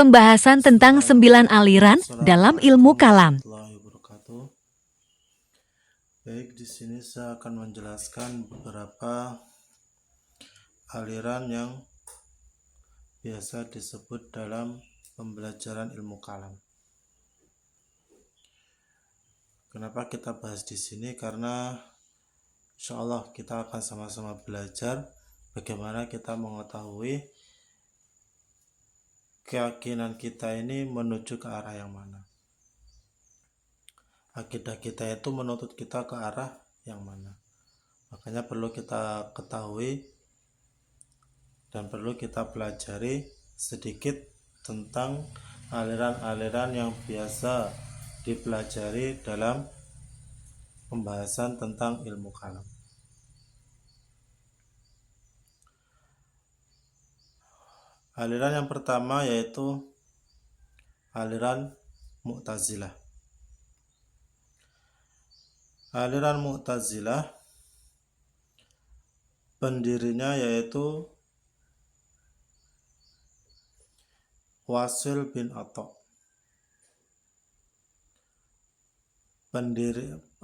Pembahasan tentang 9 aliran dalam ilmu kalam. Baik, di sini saya akan menjelaskan beberapa aliran yang biasa disebut dalam pembelajaran ilmu kalam. Kenapa kita bahas di sini? Karena insya Allah kita akan sama-sama belajar bagaimana kita mengetahui keyakinan kita ini menuju ke arah yang mana. Akidah kita itu menuntut kita ke arah yang mana. Makanya perlu kita ketahui dan perlu kita pelajari sedikit tentang aliran-aliran yang biasa dipelajari dalam pembahasan tentang ilmu kalam. Aliran yang pertama yaitu aliran Mu'tazilah. Aliran Mu'tazilah pendirinya yaitu Wasil bin Atha.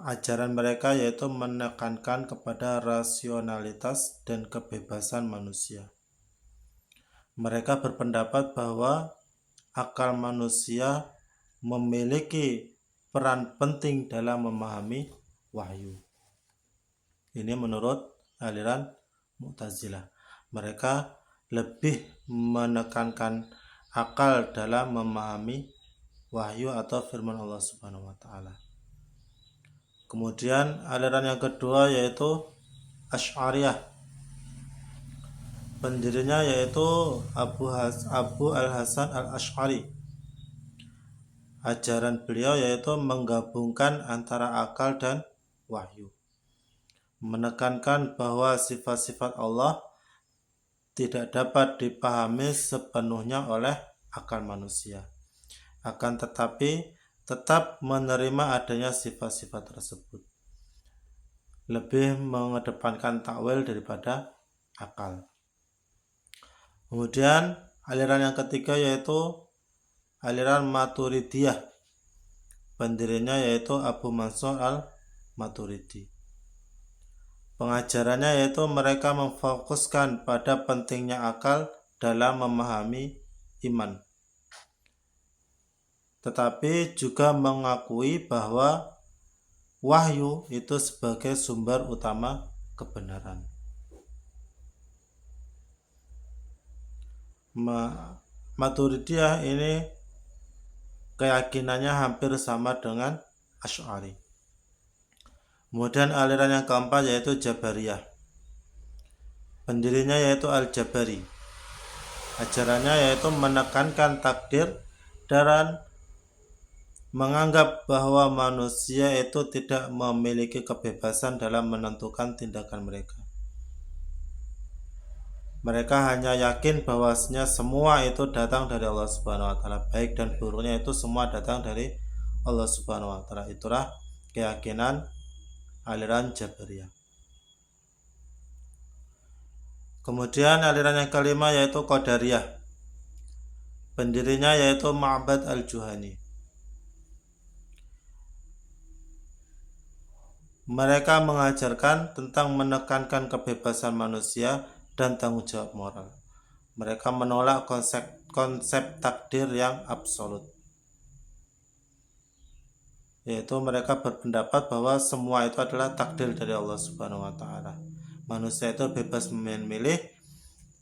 Ajaran mereka yaitu menekankan kepada rasionalitas dan kebebasan manusia. Mereka berpendapat bahwa akal manusia memiliki peran penting dalam memahami wahyu. Ini menurut aliran Mu'tazilah. Mereka lebih menekankan akal dalam memahami wahyu atau firman Allah Subhanahu wa taala. Kemudian aliran yang kedua yaitu Asy'ariyah. Pendirinya yaitu Abu Al-Hasan Al-Asy'ari. Ajaran beliau yaitu menggabungkan antara akal dan wahyu. Menekankan bahwa sifat-sifat Allah tidak dapat dipahami sepenuhnya oleh akal manusia. Akan tetapi tetap menerima adanya sifat-sifat tersebut. Lebih mengedepankan takwil daripada akal. Kemudian aliran yang ketiga yaitu aliran Maturidiyah. Pendirinya yaitu Abu Mansur al-Maturidi. Pengajarannya yaitu mereka memfokuskan pada pentingnya akal dalam memahami iman. Tetapi juga mengakui bahwa wahyu itu sebagai sumber utama kebenaran. Maturidiyah ini keyakinannya hampir sama dengan Asy'ari. Kemudian aliran yang keempat yaitu Jabariyah. Pendirinya yaitu Al-Jabari. Ajarannya yaitu menekankan takdir dan menganggap bahwa manusia itu tidak memiliki kebebasan dalam menentukan tindakan mereka. Mereka hanya yakin bahwasanya semua itu datang dari Allah Subhanahu wa taala, baik dan buruknya itu semua datang dari Allah Subhanahu wa taala. Itulah keyakinan aliran Jabariyah. Kemudian aliran yang kelima yaitu Qadariyah. Pendirinya yaitu Ma'bad al-Juhani. Mereka mengajarkan tentang menekankan kebebasan manusia dan tanggung jawab moral. Mereka menolak konsep takdir yang absolut. Yaitu mereka berpendapat bahwa semua itu adalah takdir dari Allah Subhanahu wa taala. Manusia itu bebas memilih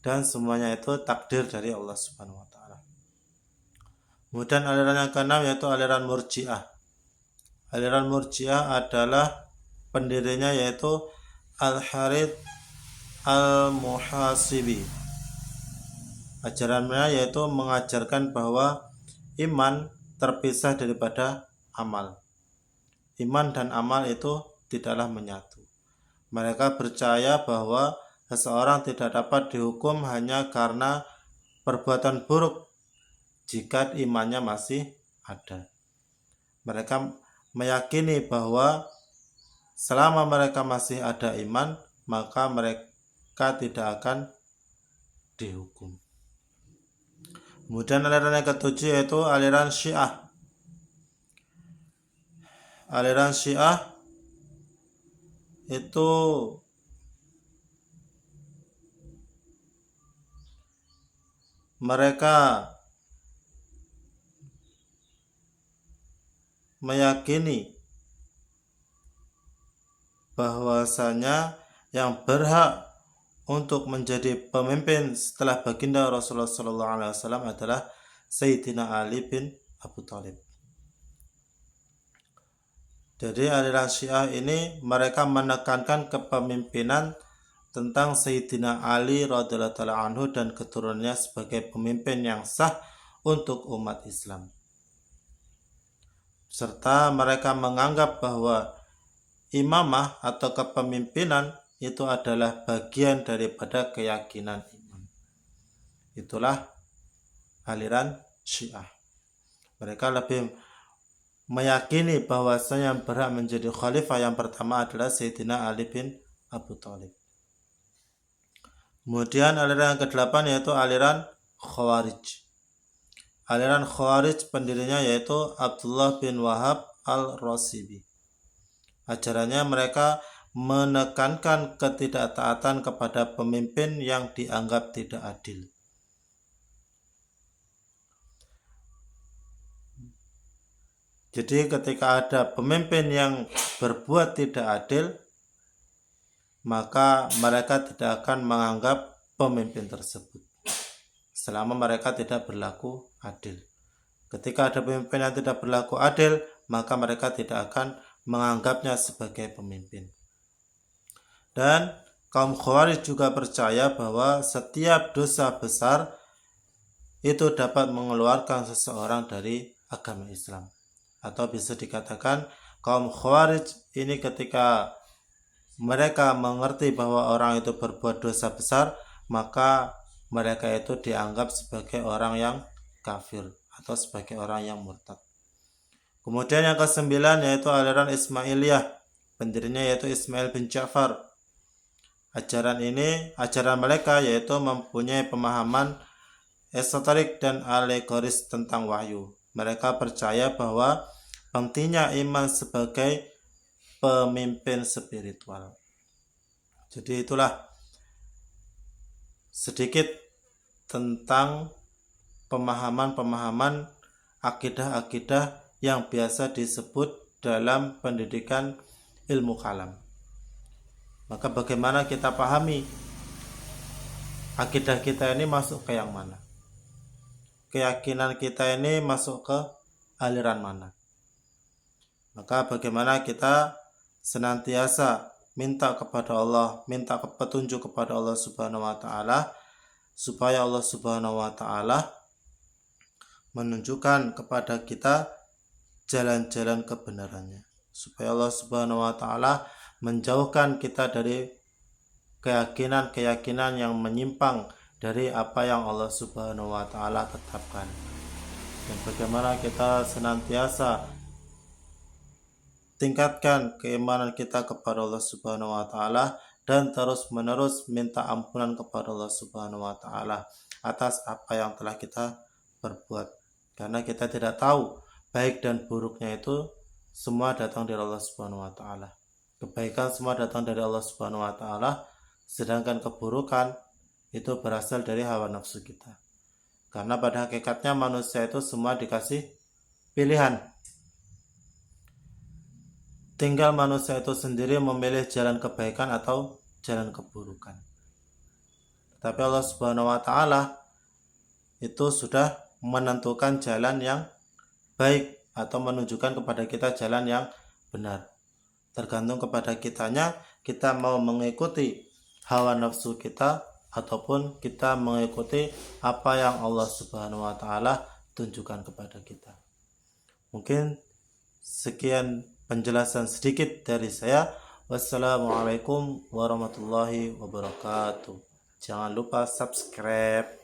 dan semuanya itu takdir dari Allah Subhanahu wa taala. Kemudian aliran yang keenam yaitu aliran Murji'ah. Aliran Murji'ah adalah pendirinya yaitu Al-Harith Al-Muhasibi. Ajarannya yaitu mengajarkan bahwa iman terpisah daripada amal. Iman dan amal itu tidaklah menyatu. Mereka percaya bahwa seseorang tidak dapat dihukum hanya karena perbuatan buruk jika imannya masih ada. Mereka meyakini bahwa selama mereka masih ada iman, maka mereka tidak akan dihukum. Kemudian aliran yang ketujuh yaitu aliran Syiah. Aliran Syiah itu mereka meyakini bahwasanya yang berhak untuk menjadi pemimpin setelah baginda Rasulullah SAW adalah Sayyidina Ali bin Abu Thalib. Jadi aliran Syiah ini mereka menekankan kepemimpinan tentang Sayyidina Ali radhiyallahu taala anhu dan keturunannya sebagai pemimpin yang sah untuk umat Islam. Serta mereka menganggap bahwa imamah atau kepemimpinan itu adalah bagian daripada keyakinan iman. Itulah aliran Syiah. Mereka lebih meyakini bahwasanya yang berhak menjadi khalifah yang pertama adalah Sayyidina Ali bin Abu Thalib. Kemudian aliran yang ke-8 yaitu aliran Khawarij. Aliran Khawarij pendirinya yaitu Abdullah bin Wahab al-Rasibi. Ajarannya mereka menekankan ketidaktaatan kepada pemimpin yang dianggap tidak adil. Jadi ketika ada pemimpin yang berbuat tidak adil, maka mereka tidak akan menganggap pemimpin tersebut selama mereka tidak berlaku adil. Ketika ada pemimpin yang tidak berlaku adil, maka mereka tidak akan menganggapnya sebagai pemimpin. Dan kaum Khawarij juga percaya bahwa setiap dosa besar itu dapat mengeluarkan seseorang dari agama Islam. Atau bisa dikatakan kaum Khawarij ini ketika mereka mengerti bahwa orang itu berbuat dosa besar, maka mereka itu dianggap sebagai orang yang kafir atau sebagai orang yang murtad. Kemudian yang ke-9 yaitu aliran Ismailiyah. Pendirinya yaitu Ismail bin Ja'far. Ajaran mereka yaitu mempunyai pemahaman esoterik dan alegoris tentang wahyu. Mereka percaya bahwa pentingnya iman sebagai pemimpin spiritual. Jadi itulah sedikit tentang pemahaman-pemahaman akidah-akidah yang biasa disebut dalam pendidikan ilmu kalam. Maka bagaimana kita pahami akidah kita ini masuk ke yang mana? Keyakinan kita ini masuk ke aliran mana? Maka bagaimana kita senantiasa minta kepada Allah, minta petunjuk kepada Allah Subhanahu wa taala supaya Allah Subhanahu wa taala menunjukkan kepada kita jalan-jalan kebenarannya. Supaya Allah Subhanahu wa taala menjauhkan kita dari keyakinan-keyakinan yang menyimpang dari apa yang Allah Subhanahu wa taala tetapkan. Dan bagaimana kita senantiasa tingkatkan keimanan kita kepada Allah Subhanahu wa taala dan terus-menerus minta ampunan kepada Allah Subhanahu wa taala atas apa yang telah kita perbuat. Karena kita tidak tahu baik dan buruknya itu semua datang dari Allah Subhanahu wa taala. Kebaikan semua datang dari Allah Subhanahu wa taala, sedangkan keburukan itu berasal dari hawa nafsu kita. Karena pada hakikatnya manusia itu semua dikasih pilihan. Tinggal manusia itu sendiri memilih jalan kebaikan atau jalan keburukan. Tapi Allah Subhanahu wa taala itu sudah menentukan jalan yang baik atau menunjukkan kepada kita jalan yang benar. Tergantung kepada kitanya, kita mau mengikuti hawa nafsu kita ataupun kita mengikuti apa yang Allah Subhanahu wa taala tunjukkan kepada kita. Mungkin sekian penjelasan sedikit dari saya. Wassalamualaikum warahmatullahi wabarakatuh. Jangan lupa subscribe.